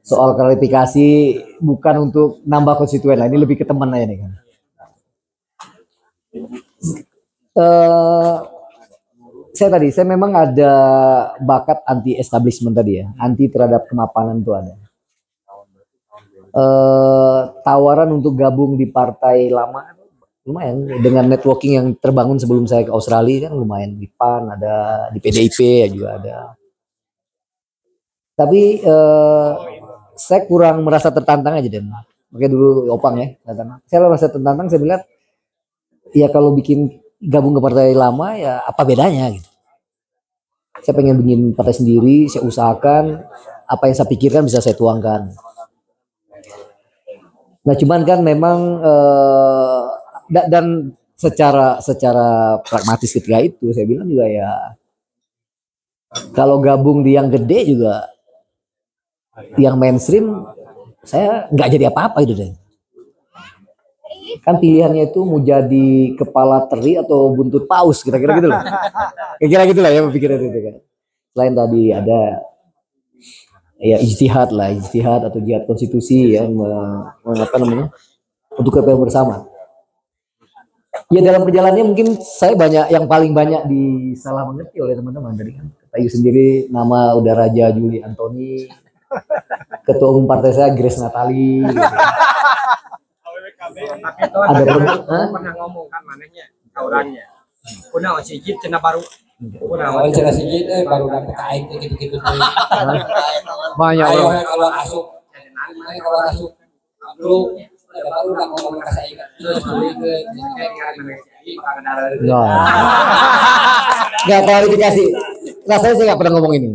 soal klarifikasi bukan untuk nambah konstituen lah, ini lebih ke teman aja nih kan. Saya memang ada bakat anti establishment tadi ya, anti terhadap kemapanan itu ada. Tawaran untuk gabung di partai lama lumayan, dengan networking yang terbangun sebelum saya ke Australia kan lumayan, di PAN ada, di PDIP ya juga ada. Tapi saya kurang merasa tertantang aja dan makanya dulu Opang ya datang. Saya merasa tertantang, saya bilang ya kalau bikin gabung ke partai lama ya apa bedanya gitu. Saya pengen bikin partai sendiri, saya usahakan apa yang saya pikirkan bisa saya tuangkan. Nah cuman kan memang dan secara pragmatis ketika itu saya bilang juga ya kalau gabung di yang gede juga yang mainstream saya nggak jadi apa-apa itu deh. Kan pilihannya itu mau jadi kepala teri atau buntut paus, kira-kira gitu loh. Kira-kira gitu lah ya pikirnya itu kan. Selain tadi ada ya ijtihad atau jihad konstitusi ya, apa namanya, untuk kepentingan bersama. Ya dalam perjalanannya mungkin saya yang paling banyak disalah mengerti oleh teman-teman tadi kan. Tayu sendiri nama udah Raja Juli Antoni, ketua umum partai saya Grace Natali. Gitu. Ada pernah ngomong kan manehnya orangnya. Kuna sijit cina baru. Kuna cina sijit baru dapat kain gitu-gitu. Banyak orang kalau masuk. Kalau masuk dulu baru udah ngomong ke saya nggak klarifikasi. Rasanya saya nggak pernah ngomong ini.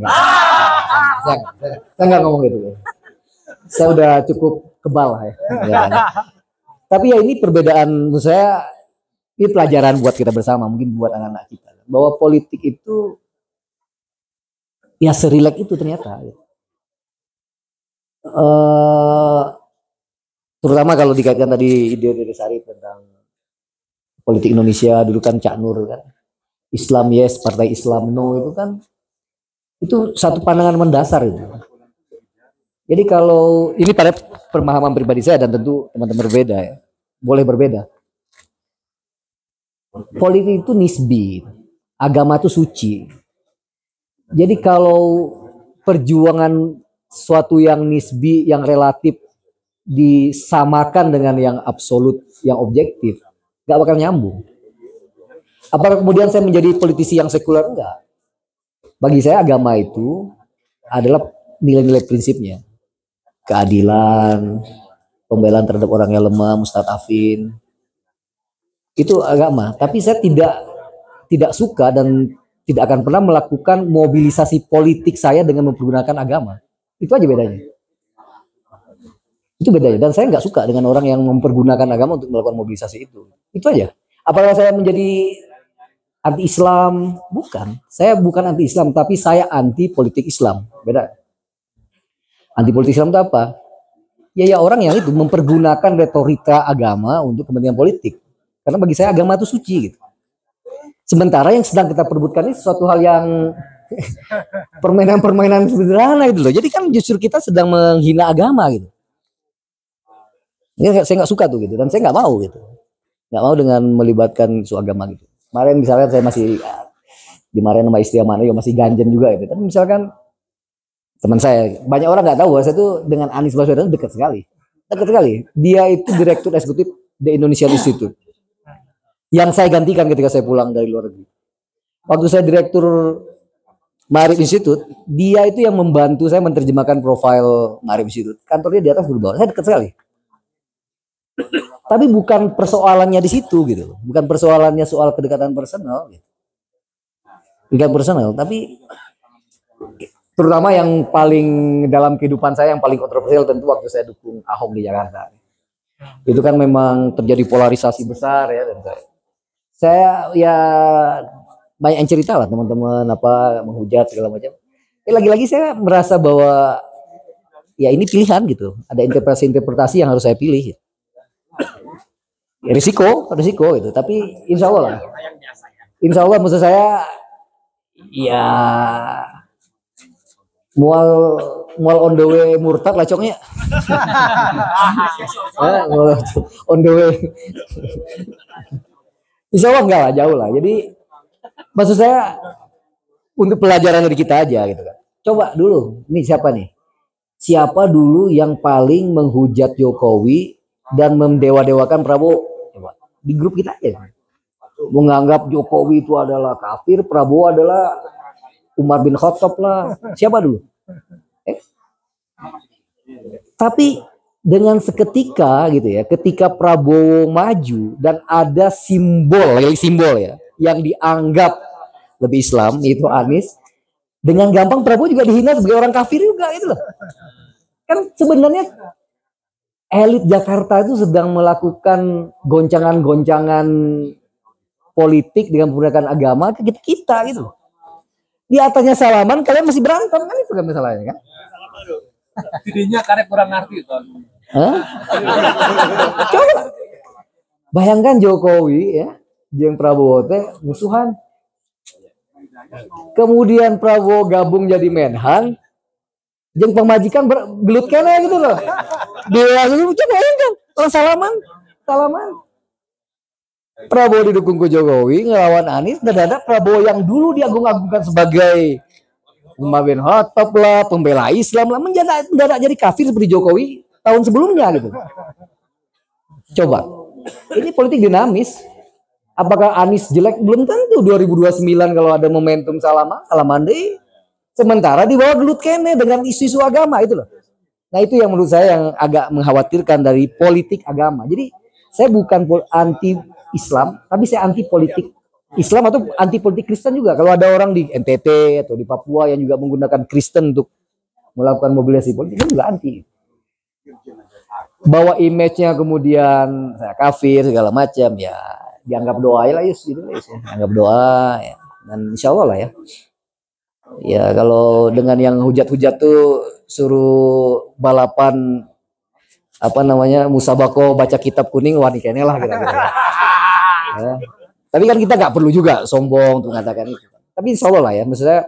Saya nggak ngomong gitu. Saya udah cukup kebal ya. Tapi ya ini perbedaan menurut saya, ini pelajaran buat kita bersama, mungkin buat anak-anak kita, bahwa politik itu ya serilek itu ternyata. Terutama kalau dikaitkan tadi ide Sarif tentang politik Indonesia dulu kan Cak Nur kan, Islam yes, partai Islam no, itu kan itu satu pandangan mendasar itu. Jadi kalau ini pada pemahaman pribadi saya dan tentu teman-teman berbeda ya, boleh berbeda. Politik itu nisbi, agama itu suci. Jadi kalau perjuangan suatu yang nisbi, yang relatif disamakan dengan yang absolut, yang objektif, nggak bakal nyambung. Apakah kemudian saya menjadi politisi yang sekuler? Enggak. Bagi saya agama itu adalah nilai-nilai prinsipnya. Keadilan, pembelaan terhadap orang yang lemah, mustadafin, itu agama. Tapi saya tidak suka dan tidak akan pernah melakukan mobilisasi politik saya dengan mempergunakan agama. Itu aja bedanya. Itu bedanya. Dan saya nggak suka dengan orang yang mempergunakan agama untuk melakukan mobilisasi itu. Itu aja. Apakah saya menjadi anti Islam? Bukan. Saya bukan anti Islam, tapi saya anti politik Islam. Beda. Anti politik Islam itu apa? Ya orang yang itu mempergunakan retorika agama untuk kepentingan politik. Karena bagi saya agama itu suci gitu. Sementara yang sedang kita perebutkan ini sesuatu hal yang permainan-permainan sederhana gitu loh. Jadi kan justru kita sedang menghina agama gitu. Ini saya nggak suka tuh gitu, dan saya nggak mau gitu. Nggak mau dengan melibatkan isu agama gitu. Kemarin misalnya saya masih dimarahin sama istri mana ya masih ganjen juga gitu. Tapi misalkan teman saya, banyak orang nggak tahu saya tuh dengan Anies Baswedan dekat sekali. Dia itu direktur eksekutif The Indonesian Institute yang saya gantikan ketika saya pulang dari luar negeri. Waktu saya direktur Maarif Institute, dia itu yang membantu saya menerjemahkan profil Maarif Institute. Kantornya di atas, di bawah. Saya dekat sekali. Tapi bukan persoalannya di situ gitu. Bukan persoalannya soal kedekatan personal gitu. Bukan personal, tapi terutama yang paling dalam kehidupan saya yang paling kontroversial tentu waktu saya dukung Ahok di Jakarta. Itu kan memang terjadi polarisasi besar ya, dan saya ya banyak yang cerita lah teman-teman apa menghujat segala macam. Lagi-lagi saya merasa bahwa ya ini pilihan gitu. Ada interpretasi yang harus saya pilih. Risiko gitu. Tapi insya Allah lah. Insya Allah maksud saya ya mual mual on the way murtad lah coknya. On the way. Insya Allah enggak lah, jauh lah. Jadi maksud saya untuk pelajaran dari kita aja gitu kan. Coba dulu, ini siapa nih? Siapa dulu yang paling menghujat Jokowi dan mendewa-dewakan Prabowo? Coba di grup kita aja. Menganggap Jokowi itu adalah kafir, Prabowo adalah Umar bin Khattab lah. Siapa dulu? Tapi dengan seketika gitu ya, ketika Prabowo maju dan ada simbol ya, yang dianggap lebih Islam, itu Anies, dengan gampang Prabowo juga dihina sebagai orang kafir juga gitu loh. Kan sebenarnya elit Jakarta itu sedang melakukan goncangan-goncangan politik dengan menggunakan agama ke kita gitu. Di atasnya salaman, kalian masih berantem kan, itu kan masalahnya kan? Dirinya karek kurang ngerti itu. Coba bayangkan Jokowi ya, jeung Prabowo teh musuhan. Kemudian Prabowo gabung jadi Menhan, jeung pemajikan gelut kene gitu loh. Dia coba bayangkan, orang salaman. Prabowo didukung ke Jokowi ngelawan Anies, mendadak Prabowo yang dulu diagung-agungkan sebagai Umar bin Khattab lah, pembela Islam lah, mendadak jadi kafir seperti Jokowi tahun sebelumnya gitu. Coba, ini politik dinamis. Apakah Anies jelek? Belum tentu 2029 kalau ada momentum salaman deh. Sementara di bawah gelut kene dengan isu-isu agama itu loh. Nah itu yang menurut saya yang agak mengkhawatirkan dari politik agama. Jadi saya bukan anti Islam, tapi saya anti politik Islam atau anti politik Kristen juga. Kalau ada orang di NTT atau di Papua yang juga menggunakan Kristen untuk melakukan mobilisasi politik, itu juga anti. Bawa image-nya kemudian saya kafir segala macam, ya dianggap doa lah Yus, gitu ya. Anggap doa ya. Dan insya Allah lah ya. Ya kalau dengan yang hujat-hujat tuh suruh balapan apa namanya musabako baca kitab kuning, wah kayaknya lah kira-kira. Ya. Tapi kan kita nggak perlu juga sombong untuk mengatakan itu. Tapi insya Allah lah ya, maksudnya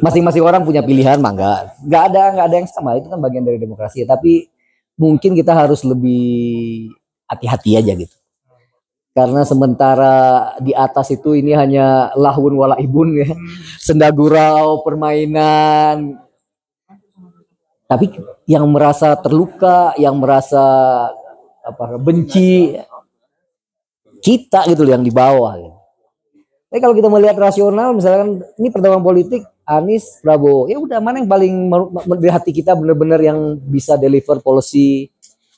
masing-masing orang punya pilihan, mangga. Nggak ada yang sama, itu kan bagian dari demokrasi. Tapi mungkin kita harus lebih hati-hati aja gitu. Karena sementara di atas itu ini hanya lahun walaibun ya, senda gurau, permainan. Tapi yang merasa terluka, yang merasa benci, kita gitu yang di bawah. Gitu. Tapi kalau kita melihat rasional, misalkan ini pertemuan politik Anies, Prabowo, ya udah mana yang paling di hati kita benar-benar yang bisa deliver policy,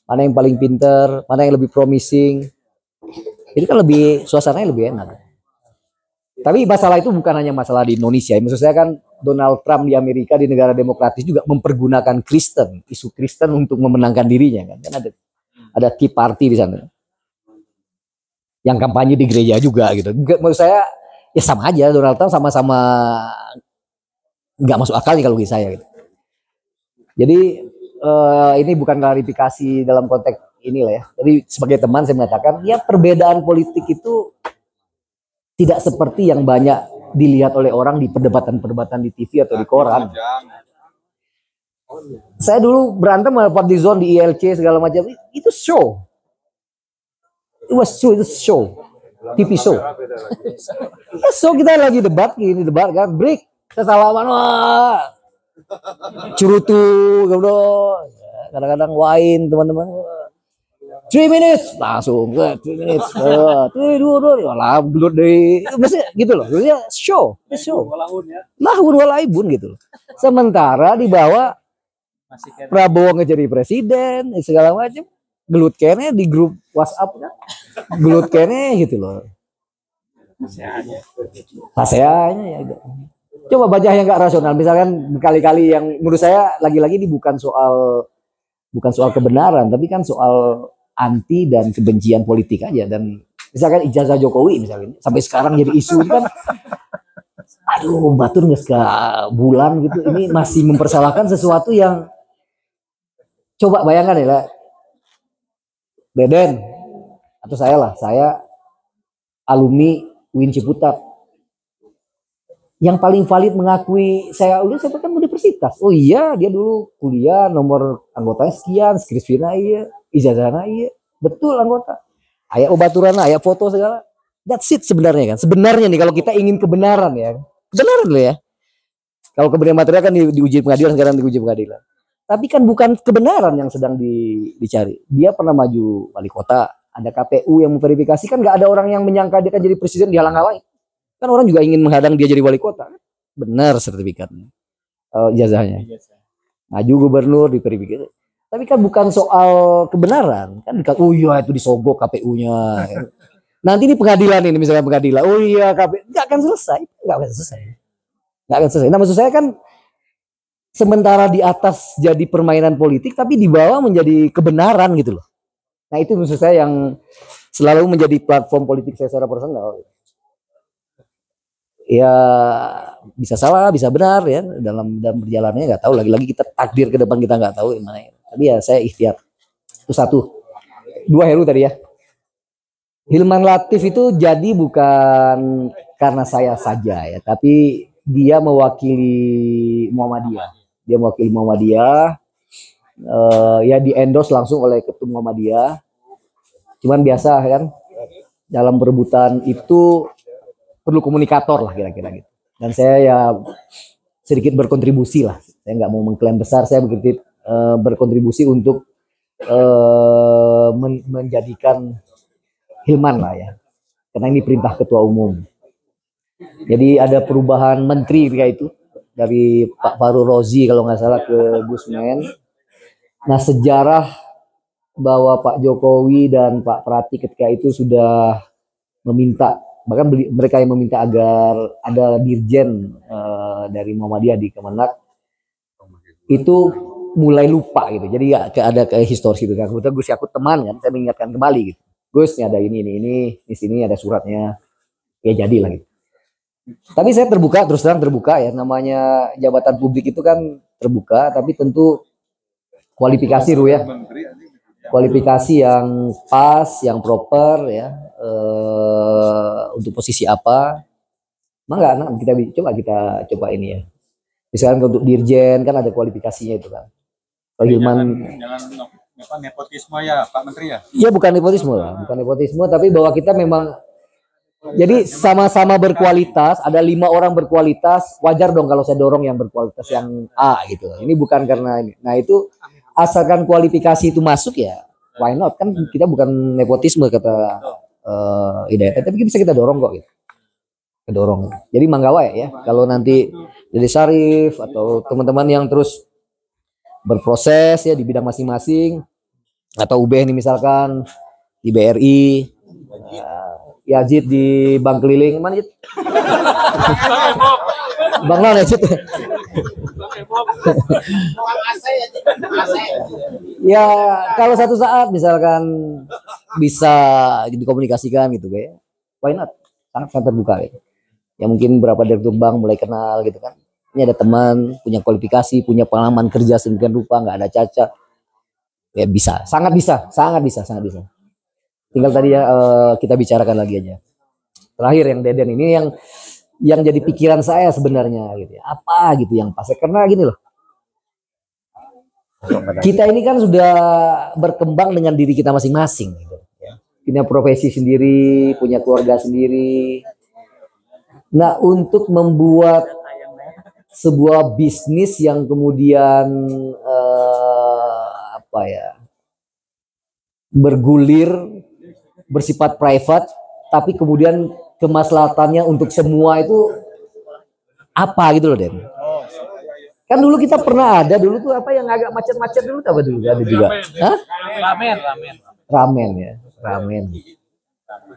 mana yang paling pinter, mana yang lebih promising. Ini kan lebih suasananya lebih enak. Tapi masalah itu bukan hanya masalah di Indonesia. Maksud saya kan Donald Trump di Amerika, di negara demokratis juga mempergunakan Kristen, isu Kristen untuk memenangkan dirinya kan. Kan ada Tea Party di sana. Yang kampanye di gereja juga gitu. Menurut saya ya sama aja, Donald Trump sama-sama nggak masuk akal nih kalau bagi saya gitu. Jadi ini bukan klarifikasi dalam konteks inilah ya. Tapi sebagai teman saya mengatakan ya perbedaan politik itu tidak seperti yang banyak dilihat oleh orang di perdebatan-perdebatan di TV atau di koran. Saya dulu berantem sama Fadlizon di ILC segala macam, itu show. It was show. TV show. Ya, so kita lagi debat kan, break. Kesalahan, wah. Curutu, kadang-kadang wine teman-teman. 3 minutes langsung 3 minutes 2 lah gelut deh, maksudnya gitu loh, maksudnya show lahun walaibun gitu loh. Sementara di bawah Prabowo ngejadi presiden segala macam, gelut kene di grup WhatsApp kan, gelut kene gitu loh, hasilnya ya. Coba baca yang nggak rasional, misalkan berkali-kali yang menurut saya lagi-lagi ini bukan soal kebenaran, tapi kan soal anti dan kebencian politik aja. Dan misalkan ijazah Jokowi misalnya sampai sekarang jadi isu kan, aduh batur nggak ke bulan gitu, ini masih mempersalahkan sesuatu yang coba bayangkan ya Deden atau saya alumni UIN Ciputat, yang paling valid mengakui saya kan universitas. Oh iya, dia dulu kuliah, nomor anggotanya sekian, skripsinya iya, ijazahnya iya, betul anggota. Aya obaturan, aya foto segala. That's it sebenarnya kan. Sebenarnya nih kalau kita ingin kebenaran ya, kebenaran loh ya. Kalau kebenaran material kan diuji pengadilan, sekarang diuji pengadilan. Tapi kan bukan kebenaran yang sedang dicari. Dia pernah maju wali kota, ada KPU yang memverifikasi, kan nggak ada orang yang menyangka dia kan jadi presiden dihalang-halangi. Kan orang juga ingin menghadang dia jadi wali kota. Benar sertifikatnya, ijazahnya. Maju gubernur diverifikasi. Tapi kan bukan soal kebenaran. Kan oh iya itu disogok KPU-nya. Nanti di pengadilan ini misalnya pengadilan, oh iya KPU nggak akan selesai. Nggak akan selesai. Nah maksud saya kan sementara di atas jadi permainan politik, tapi di bawah menjadi kebenaran gitu loh. Nah itu maksud saya yang selalu menjadi platform politik saya secara personal. Ya bisa salah, bisa benar ya dalam perjalanannya nggak tahu. Lagi-lagi kita takdir ke depan kita nggak tahu gimana. Tapi ya saya ikhtiar. Itu satu. Dua Heru tadi ya. Hilman Latif itu jadi bukan karena saya saja ya, tapi dia mewakili Muhammadiyah. Dia mewakili Muhammadiyah. Ya di endorse langsung oleh Ketum Muhammadiyah. Cuman biasa kan dalam perebutan itu perlu komunikator lah kira-kira gitu. Dan saya ya sedikit berkontribusi lah. Saya nggak mau mengklaim besar, saya berkontribusi untuk menjadikan Hilman lah ya. Karena ini perintah ketua umum. Jadi ada perubahan menteri ketika itu dari Pak Faru Rozi kalau nggak salah ke Gusmen. Nah sejarah bahwa Pak Jokowi dan Pak Pratik ketika itu sudah meminta, bahkan mereka yang meminta agar ada dirjen dari Muhammadiyah di Kemenak itu mulai lupa gitu. Jadi ya ada kayak historis gitu kan. Kebetulan Gus Yakut teman kan, saya mengingatkan kembali gitu. Gus ini ada ini, di sini ada suratnya. Ya jadilah gitu. Tapi saya terbuka, terus terang terbuka ya. Namanya jabatan publik itu kan terbuka, tapi tentu kualifikasi Ru ya. Kualifikasi yang pas, yang proper ya. Untuk posisi apa? Mangga kita coba ini ya. Misalkan untuk dirjen kan ada kualifikasinya itu kan. Pak Hilman jangan nepotisme ya Pak Menteri ya? Iya bukan nepotisme lah, bukan nepotisme, tapi bahwa kita memang jadi sama-sama berkualitas, ada 5 orang berkualitas, wajar dong kalau saya dorong yang berkualitas yang A gitu. Ini bukan karena ini. Nah itu asalkan kualifikasi itu masuk ya, why not? Kan kita bukan nepotisme kata Hidayat, tapi bisa kita dorong kok gitu. Kedorong. Jadi manggawa ya, kalau nanti Dede Sarif atau teman-teman yang terus berproses ya di bidang masing-masing, atau UB ini misalkan di BRI, Yazid di Bank Keliling, mana Yazid? Bang Lan Yazid. Ya kalau satu saat misalkan bisa dikomunikasikan gitu kayak, why not? Sangat terbuka ya. Ya mungkin berapa direktur bank mulai kenal gitu kan. Ini ada teman punya kualifikasi, punya pengalaman kerja sedemikian rupa, nggak ada cacat. Ya bisa, sangat bisa. Tinggal tadi ya kita bicarakan lagi aja. Terakhir yang Deden ini yang jadi pikiran saya sebenarnya gitu ya. Apa gitu yang pas, karena gini loh. Kita ini kan sudah berkembang dengan diri kita masing-masing gitu ya. Punya profesi sendiri, punya keluarga sendiri. Nah, untuk membuat sebuah bisnis yang kemudian bergulir, bersifat private, tapi kemudian kemaslahatannya untuk semua itu apa gitu loh Den. Kan dulu kita pernah ada dulu tuh apa yang agak macet-macet dulu apa dulu ada juga. Hah? Ramen.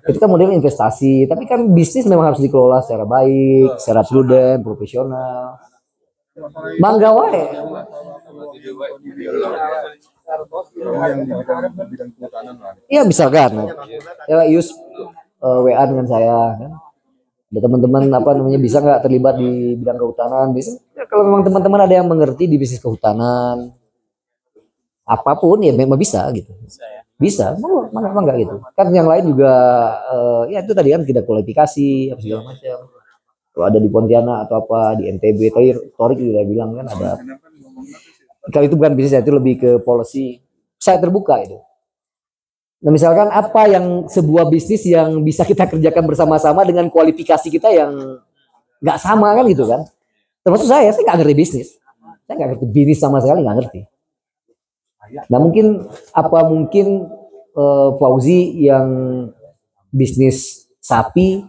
Itu kan model investasi, tapi kan bisnis memang harus dikelola secara baik, secara prudent, profesional. Mangga wae. Iya misalkan, ya Yus WA dengan saya, kan? Ada teman-teman bisa nggak terlibat di bidang kehutanan? Bisa. Ya, kalau memang teman-teman ada yang mengerti di bisnis kehutanan, apapun ya memang bisa gitu. Bisa, mana enggak gitu. Kan yang lain juga ya itu tadi kan tidak kualifikasi apa segala macam. Kalau ada di Pontianak atau apa di NTB, tadi Torik juga bilang kan ada. Kalau itu bukan bisnis, itu lebih ke policy. Saya terbuka itu. Nah misalkan apa yang sebuah bisnis yang bisa kita kerjakan bersama-sama dengan kualifikasi kita yang nggak sama kan gitu kan. Termasuk saya nggak ngerti bisnis. Saya nggak ngerti bisnis sama sekali, nggak ngerti. Nah mungkin Fauzi yang bisnis sapi,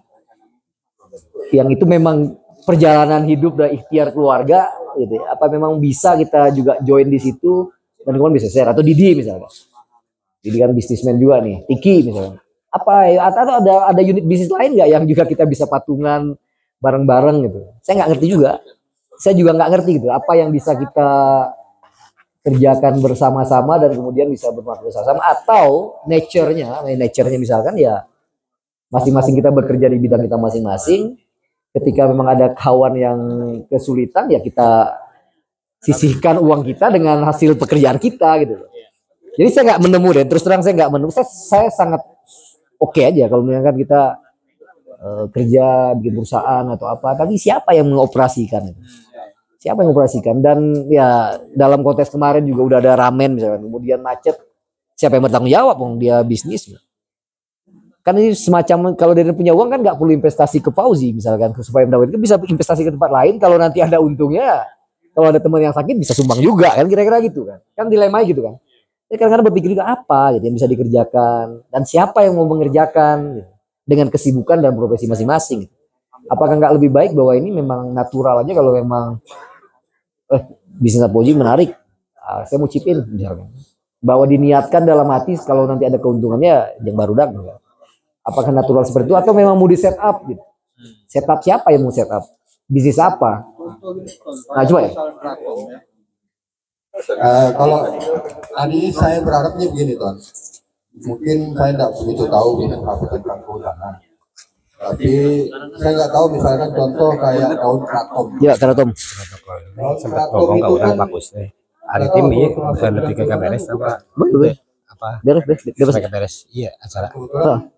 yang itu memang perjalanan hidup dan ikhtiar keluarga, gitu. Apa memang bisa kita juga join di situ dan kemudian bisa share, atau Didi misalnya. Didi kan bisnismen juga nih, Tiki misalnya. Apa ya, atau ada unit bisnis lain nggak yang juga kita bisa patungan bareng-bareng gitu. Saya nggak ngerti juga. Saya juga nggak ngerti gitu. Apa yang bisa kita kerjakan bersama-sama dan kemudian bisa bermanfaat bersama, atau nature-nya misalkan ya masing-masing kita bekerja di bidang kita masing-masing. Ketika memang ada kawan yang kesulitan ya kita sisihkan uang kita dengan hasil pekerjaan kita gitu. Jadi saya nggak menemu deh, terus terang saya nggak menemu. Saya sangat oke aja kalau misalkan kita kerja bikin perusahaan atau apa, tapi siapa yang mengoperasikan itu? Siapa yang mengoperasikan? Dan ya dalam konteks kemarin juga udah ada ramen misalkan, kemudian macet, siapa yang bertanggung jawab? Dia bisnis. Kan ini semacam kalau dia punya uang kan nggak perlu investasi ke Fauzi misalkan supaya mendapatkan, bisa investasi ke tempat lain, kalau nanti ada untungnya, kalau ada teman yang sakit bisa sumbang juga kan, kira-kira gitu kan dilema gitu kan. Jadi kadang-kadang berpikir juga apa gitu yang bisa dikerjakan dan siapa yang mau mengerjakan gitu, dengan kesibukan dan profesi masing-masing. Apakah nggak lebih baik bahwa ini memang natural aja, kalau memang bisnis Fauzi menarik, saya mau chip in misalkan, bahwa diniatkan dalam hati kalau nanti ada keuntungannya yang baru dak. Apakah natural seperti itu atau memang mau di set up gitu? Setup siapa yang mau set up? Bisnis apa? Nah coba ya. Kalau tadi saya berharapnya begini Ton. Mungkin saya tidak begitu tahu bisnis apa tentang kehutanan. Tapi saya nggak tahu misalkan contoh kayak daun kratom. Ya kratom. Daun kratom itu kan bagus deh. Ada tim ini bukan lebih ke beres apa? Betul. Apa? Beres. Beres. Iya, acara.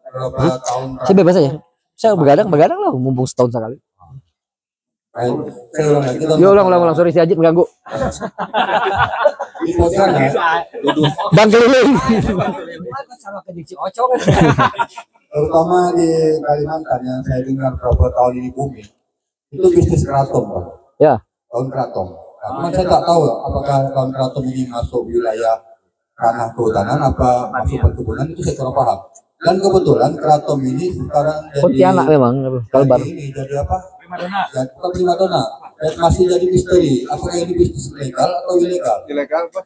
Berapa tahun Saya bebas aja. Saya begadang lah, mumpung setahun sekali. saya ulang lagi Ton. Ya ulang. Sorry si Ajit mengganggu. Di Pontianak, Bang keliling. terutama di Kalimantan yang saya dengar beberapa tahun ini booming, itu bisnis kratom Pak. Ya. Daun kratom. Nah, cuman saya tak tahu apakah daun kratom ini masuk wilayah ranah kehutanan apa masuk perkebunan, itu saya kurang paham. Dan kebetulan kratom ini sekarang jadi Pontianak memang Kalbar. ini jadi apa? Ya, bukan primadona. Dan masih jadi misteri. Apakah ini bisnis legal atau ilegal? Ilegal Pak,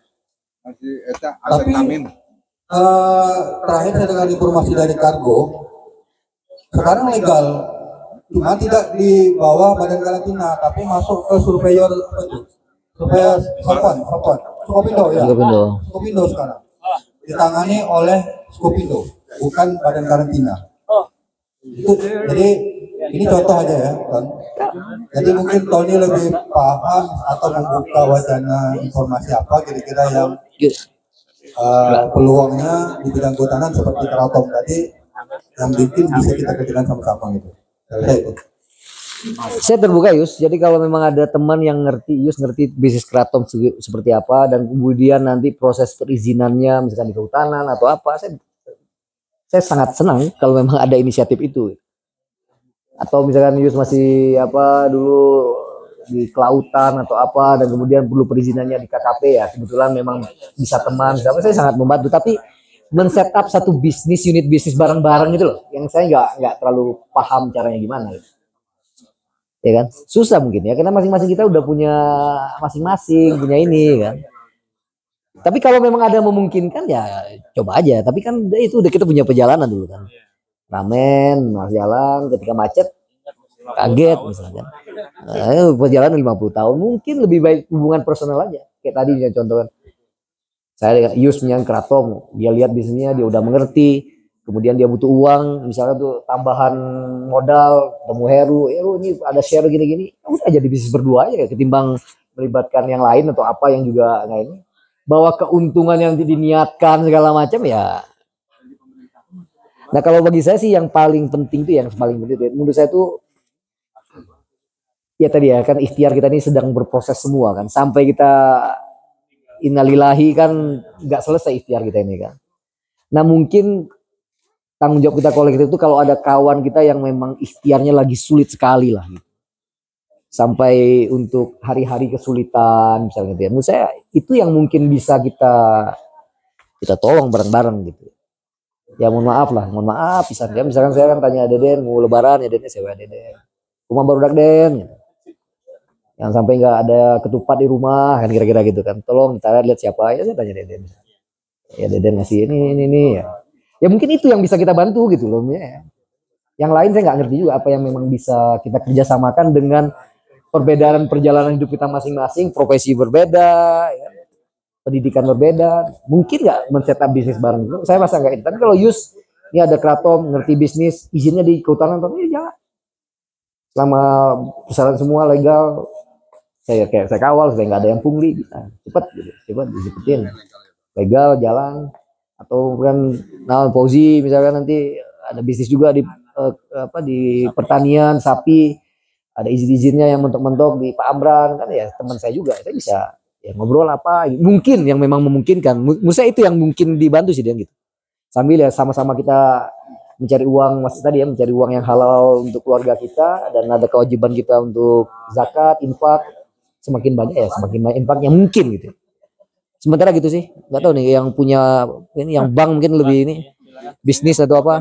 masih eta Tapi amin. terakhir saya dengar informasi dari Kargo, sekarang legal, cuma tidak di bawah badan karantina, tapi masuk ke surveyor apa itu? Surveyor Sopon, Skopindo ya. Skopindo sekarang ditangani oleh Skopindo, bukan badan karantina. Itu jadi ini contoh aja ya kan. Jadi mungkin Tony lebih paham atau membuka wacana informasi apa kira-kira yang peluangnya di bidang kehutanan seperti kratom tadi yang bikin bisa kita kerjakan sama-sama gitu. Saya terbuka Yus. Jadi kalau memang ada teman yang ngerti bisnis kratom seperti apa dan kemudian nanti proses perizinannya misalkan di kehutanan atau apa, saya sangat senang kalau memang ada inisiatif itu. Atau misalkan Yus masih dulu di kelautan atau apa dan kemudian perlu perizinannya di KKP ya, kebetulan memang bisa teman, saya sangat membantu. Tapi men-setup satu unit bisnis bareng-bareng gitu loh, yang saya nggak terlalu paham caranya gimana gitu. Ya kan, susah mungkin ya, karena masing-masing kita udah punya masing-masing punya ini kan. Tapi kalau memang ada memungkinkan ya coba aja. Tapi kan itu udah kita punya perjalanan dulu kan. Ramen, jalan ketika macet kaget misalkan. Perjalanan 50 tahun mungkin lebih baik hubungan personal aja. Kayak tadi yang contohkan. Saya dengan Yus punya kratom, dia lihat bisnisnya, dia udah mengerti. Kemudian dia butuh uang, misalnya tuh tambahan modal, temu Heru ini ada share gini-gini, udah jadi bisnis berdua aja ketimbang melibatkan yang lain atau apa yang juga nggak ini. Bahwa keuntungan yang diniatkan segala macam ya. Nah kalau bagi saya sih yang paling penting tuh menurut saya tuh ya tadi ya kan ikhtiar kita ini sedang berproses semua kan, sampai kita innalillahi kan nggak selesai ikhtiar kita ini kan. Nah mungkin tanggung jawab kita kolektif itu kalau ada kawan kita yang memang ikhtiarnya lagi sulit sekali lah gitu. Sampai untuk hari-hari kesulitan misalnya gitu ya. Menurut saya itu yang mungkin bisa kita tolong bareng-bareng gitu. Ya mohon maaf misalkan saya kan tanya Deden mau lebaran ya Deden sewa Deden. Rumah baru dak Den gitu. Yang sampai nggak ada ketupat di rumah kan kira-kira gitu kan. Tolong kita lihat siapa ya saya tanya Deden. Ya Deden ngasih ini ya. Ya mungkin itu yang bisa kita bantu gitu loh ya. Yang lain saya nggak ngerti juga apa yang memang bisa kita kerjasamakan dengan perbedaan perjalanan hidup kita masing-masing, profesi berbeda, ya, pendidikan berbeda, mungkin nggak men-setup bisnis bareng. Saya masa nggak itu. Tapi kalau Yus ini ada Kratom, ngerti bisnis, izinnya di kehutanan, tapi ya jangan. Selama persyaratan semua legal, saya kawal supaya nggak ada yang pungli, cepat dicepetin, legal jalan. Atau kan Fauzi misalkan nanti ada bisnis juga di di pertanian sapi, ada izin-izinnya yang mentok-mentok di Pak Amran kan ya teman saya juga, saya bisa ya ngobrol apa mungkin yang memang memungkinkan. Menurut saya itu yang mungkin dibantu sih dia gitu, sambil ya sama-sama kita mencari uang, maksud tadi ya mencari uang yang halal untuk keluarga kita, dan ada kewajiban kita untuk zakat, infak, semakin banyak ya semakin banyak infaknya mungkin gitu. Sementara gitu sih, nggak tahu nih yang punya ini yang bank mungkin lebih ini bisnis atau apa.